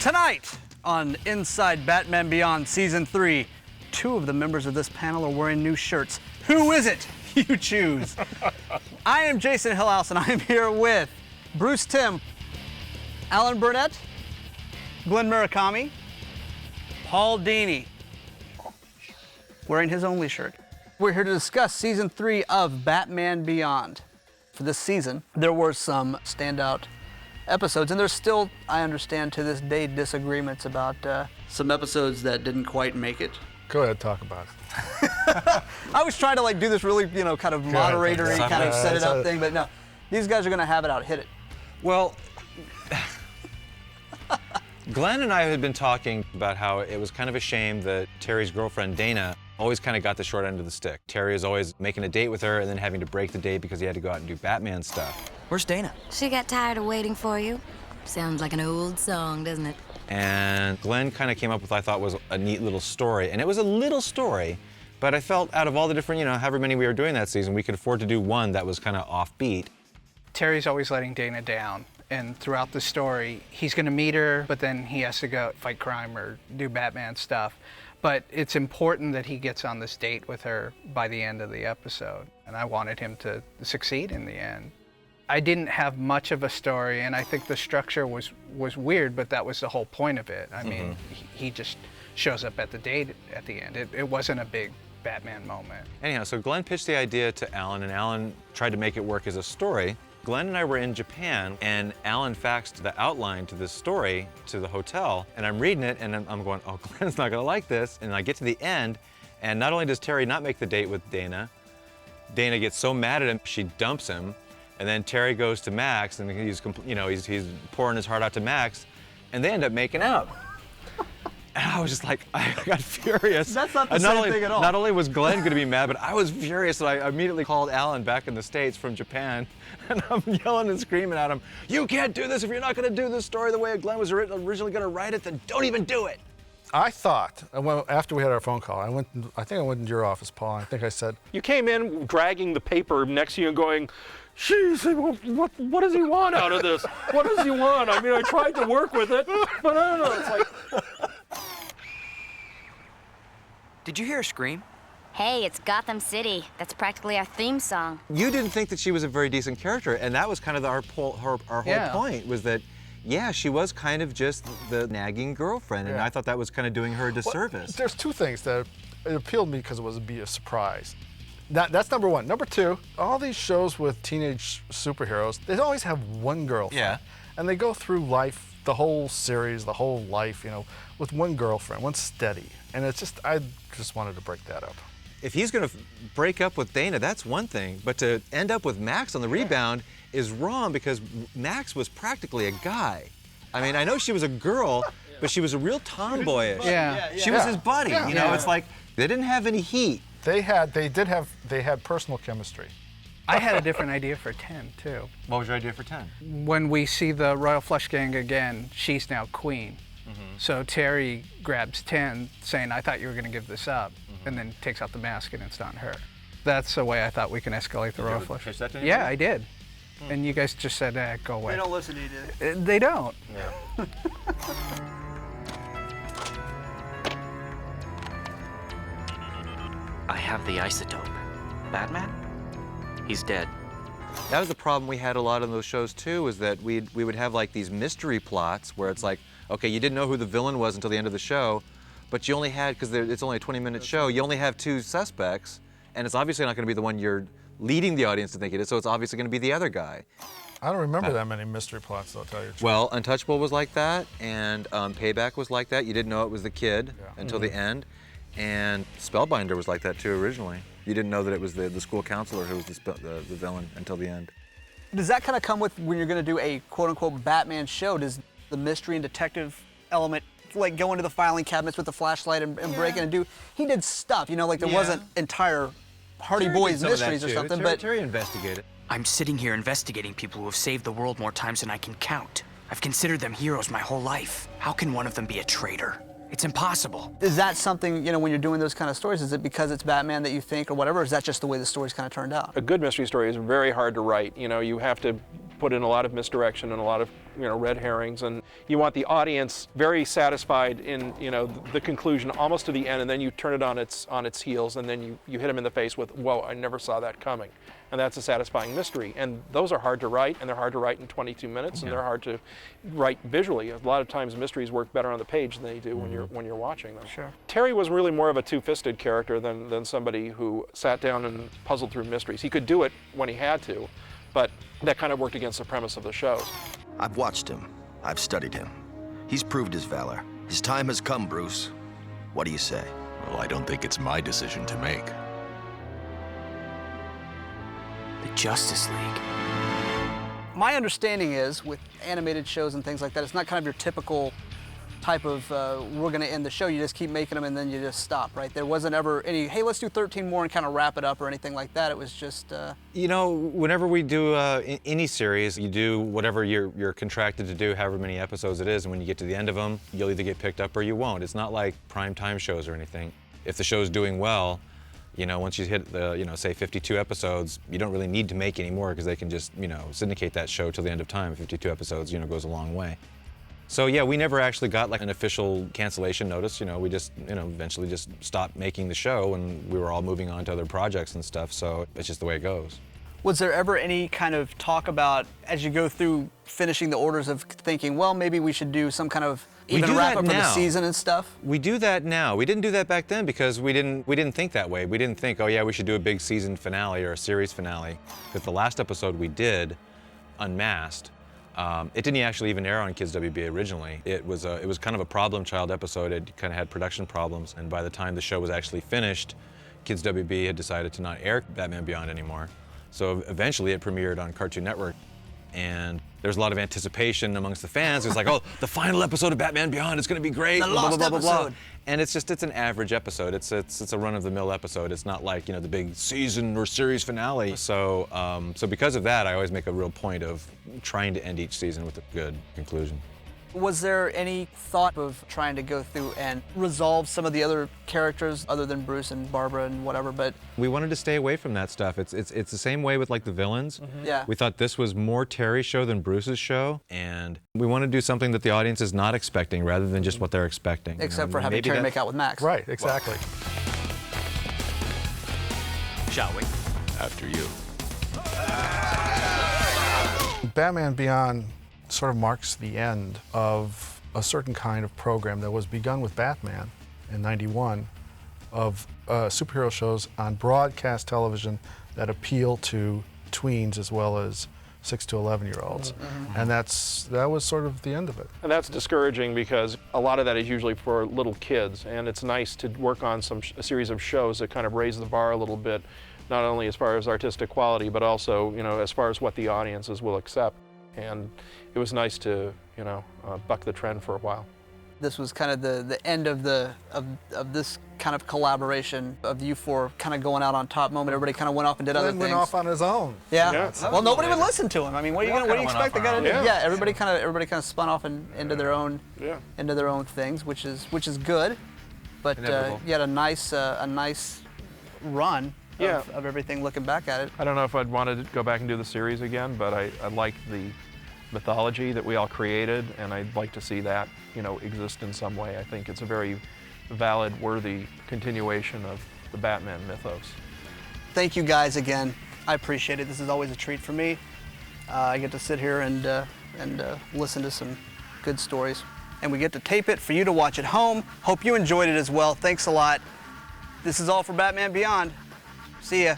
Tonight on Inside Batman Beyond Season 3, two of the members of this panel are wearing new shirts. Who is it? You choose. I am Jason Hillhouse, and I am here with Bruce Timm, Alan Burnett, Glenn Murakami, Paul Dini, wearing his only shirt. We're here to discuss Season 3 of Batman Beyond. For this season, there were some standout episodes, and there's still, I understand to this day, disagreements about some episodes that didn't quite make it. Go ahead, talk about it. I was trying to do this really, kind of moderatory, kind of set it up thing, but no, these guys are gonna have it out, hit it. Well, Glenn and I had been talking about how it was kind of a shame that Terry's girlfriend, Dana, always kind of got the short end of the stick. Terry is always making a date with her and then having to break the date because he had to go out and do Batman stuff. Where's Dana? She got tired of waiting for you. Sounds like an old song, doesn't it? And Glenn kind of came up with, I thought, was a neat little story. And it was a little story, but I felt out of all the different, however many we were doing that season, we could afford to do one that was kind of offbeat. Terry's always letting Dana down, and throughout the story, he's gonna meet her, but then he has to go fight crime or do Batman stuff. But it's important that he gets on this date with her by the end of the episode, and I wanted him to succeed in the end. I didn't have much of a story, and I think the structure was weird, but that was the whole point of it. I mean, he just shows up at the date at the end. It wasn't a big Batman moment. Anyhow, so Glenn pitched the idea to Alan, and Alan tried to make it work as a story. Glenn and I were in Japan, and Alan faxed the outline to this story to the hotel, and I'm reading it, and I'm going, oh, Glenn's not gonna like this. And I get to the end, and not only does Terry not make the date with Dana, Dana gets so mad at him, she dumps him, and then Terry goes to Max, and he's pouring his heart out to Max, and they end up making out. And I was just like, I got furious. That's not the same thing at all. Not only was Glenn going to be mad, but I was furious, and I immediately called Alan back in the States from Japan, and I'm yelling and screaming at him, you can't do this. If you're not going to do this story the way Glenn was originally going to write it, then don't even do it. I thought, after we had our phone call, I think I went into your office, Paul, and I think I said, you came in dragging the paper next to you and going, geez, what does he want out of this? What does he want? I mean, I tried to work with it, but I don't know, it's like... Did you hear her scream? Hey, it's Gotham City. That's practically our theme song. You didn't think that she was a very decent character, and that was kind of our whole point, was that, yeah, she was kind of just the nagging girlfriend, and I thought that was kind of doing her a disservice. Well, there's two things that it appealed to me because it was be a surprise. That's number one. Number two, all these shows with teenage superheroes, they always have one girlfriend. Yeah. And they go through life, the whole series, the whole life, with one girlfriend, one steady. And it's just, I just wanted to break that up. If he's going to break up with Dana, that's one thing, but to end up with Max on the rebound is wrong because Max was practically a guy. I mean, I know she was a girl, but she was a real tomboyish. Yeah. She was his buddy, it's like, they didn't have any heat. They had personal chemistry. I had a different idea for 10, too. What was your idea for 10? When we see the Royal Flush Gang again, she's now queen. So Terry grabs 10, saying, I thought you were going to give this up, and then takes out the mask, and it's not her. That's the way I thought we can escalate the Royal Flush. Yeah, I did. And you guys just said, go away. They don't listen to you, do they? They don't. Yeah. I have the isotope. Batman? He's dead. That was the problem we had a lot on those shows too, is that we would have like these mystery plots where it's like, okay, you didn't know who the villain was until the end of the show, but you only had, because it's only a 20-minute show, you only have two suspects, and it's obviously not going to be the one you're leading the audience to think it is, so it's obviously going to be the other guy. I don't remember that many mystery plots, I'll tell you the truth. Well, Untouchable was like that, and Payback was like that. You didn't know it was the kid until the end, and Spellbinder was like that too originally. You didn't know that it was the school counselor who was the villain until the end. Does that kind of come with when you're going to do a quote-unquote Batman show? Does the mystery and detective element, like go into the filing cabinets with the flashlight and break in and do? He did stuff, like there wasn't entire Hardy Boys mysteries or something, but Terry investigated. I'm sitting here investigating people who have saved the world more times than I can count. I've considered them heroes my whole life. How can one of them be a traitor? It's impossible. Is that something, when you're doing those kind of stories, is it because it's Batman that you think or whatever, or is that just the way the story's kind of turned out? A good mystery story is very hard to write. You have to put in a lot of misdirection and a lot of, red herrings, and you want the audience very satisfied in, the conclusion almost to the end, and then you turn it on its heels, and then you hit them in the face with, whoa, I never saw that coming. And that's a satisfying mystery. And those are hard to write, and they're hard to write in 22 minutes, and they're hard to write visually. A lot of times mysteries work better on the page than they do when you're watching them. Sure. Terry was really more of a two-fisted character than somebody who sat down and puzzled through mysteries. He could do it when he had to, but that kind of worked against the premise of the show. I've watched him. I've studied him. He's proved his valor. His time has come, Bruce. What do you say? Well, I don't think it's my decision to make. The Justice League. My understanding is, with animated shows and things like that, it's not kind of your typical type of, we're going to end the show, you just keep making them and then you just stop, right? There wasn't ever any, hey, let's do 13 more and kind of wrap it up or anything like that. It was just... whenever we do any series, you do whatever you're contracted to do, however many episodes it is, and when you get to the end of them, you'll either get picked up or you won't. It's not like prime time shows or anything. If the show's doing well, once you hit the, say 52 episodes, you don't really need to make any more because they can just, syndicate that show till the end of time. 52 episodes, goes a long way. So yeah, we never actually got like an official cancellation notice. We just, eventually just stopped making the show, and we were all moving on to other projects and stuff. So it's just the way it goes. Was there ever any kind of talk about, as you go through finishing the orders, of thinking, well, maybe we should do some kind of even wrap up for the season and stuff? We do that now. We didn't do that back then because we didn't think that way. We didn't think, oh yeah, we should do a big season finale or a series finale. Because the last episode we did, Unmasked, it didn't actually even air on Kids WB originally. It was kind of a problem child episode. It kind of had production problems, and by the time the show was actually finished, Kids WB had decided to not air Batman Beyond anymore. So eventually it premiered on Cartoon Network, and there's a lot of anticipation amongst the fans. It's like, oh, the final episode of Batman Beyond is going to be great. The lost episode. And it's an average episode. It's a run-of-the-mill episode. It's not like, the big season or series finale. So because of that, I always make a real point of trying to end each season with a good conclusion. Was there any thought of trying to go through and resolve some of the other characters other than Bruce and Barbara and whatever, but... We wanted to stay away from that stuff. It's the same way with like the villains. Mm-hmm. Yeah. We thought this was more Terry's show than Bruce's show, and we want to do something that the audience is not expecting rather than just what they're expecting. Except for having Terry make out with Max. Right, exactly. Shall we? After you. Batman Beyond sort of marks the end of a certain kind of program that was begun with Batman in '91, of superhero shows on broadcast television that appeal to tweens as well as 6 to 11-year-olds. Mm-hmm. And that was sort of the end of it. And that's discouraging because a lot of that is usually for little kids, and it's nice to work on a series of shows that kind of raise the bar a little bit, not only as far as artistic quality, but also, as far as what the audiences will accept. And it was nice to, buck the trend for a while. This was kind of the end of this kind of collaboration of you four kind of going out on top moment. Everybody kind of went off and did other things. Went off on his own. Yeah. Well, nobody would listen to him. I mean, what do you expect the guy to do? Yeah. Yeah. Everybody kind of spun off into their own things, which is good. But you had a nice run of everything. Looking back at it, I don't know if I'd want to go back and do the series again, but I like the mythology that we all created, and I'd like to see that, exist in some way. I think it's a very valid, worthy continuation of the Batman mythos. Thank you guys again. I appreciate it. This is always a treat for me. I get to sit here and listen to some good stories, and we get to tape it for you to watch at home. Hope you enjoyed it as well. Thanks a lot. This is all for Batman Beyond. See ya.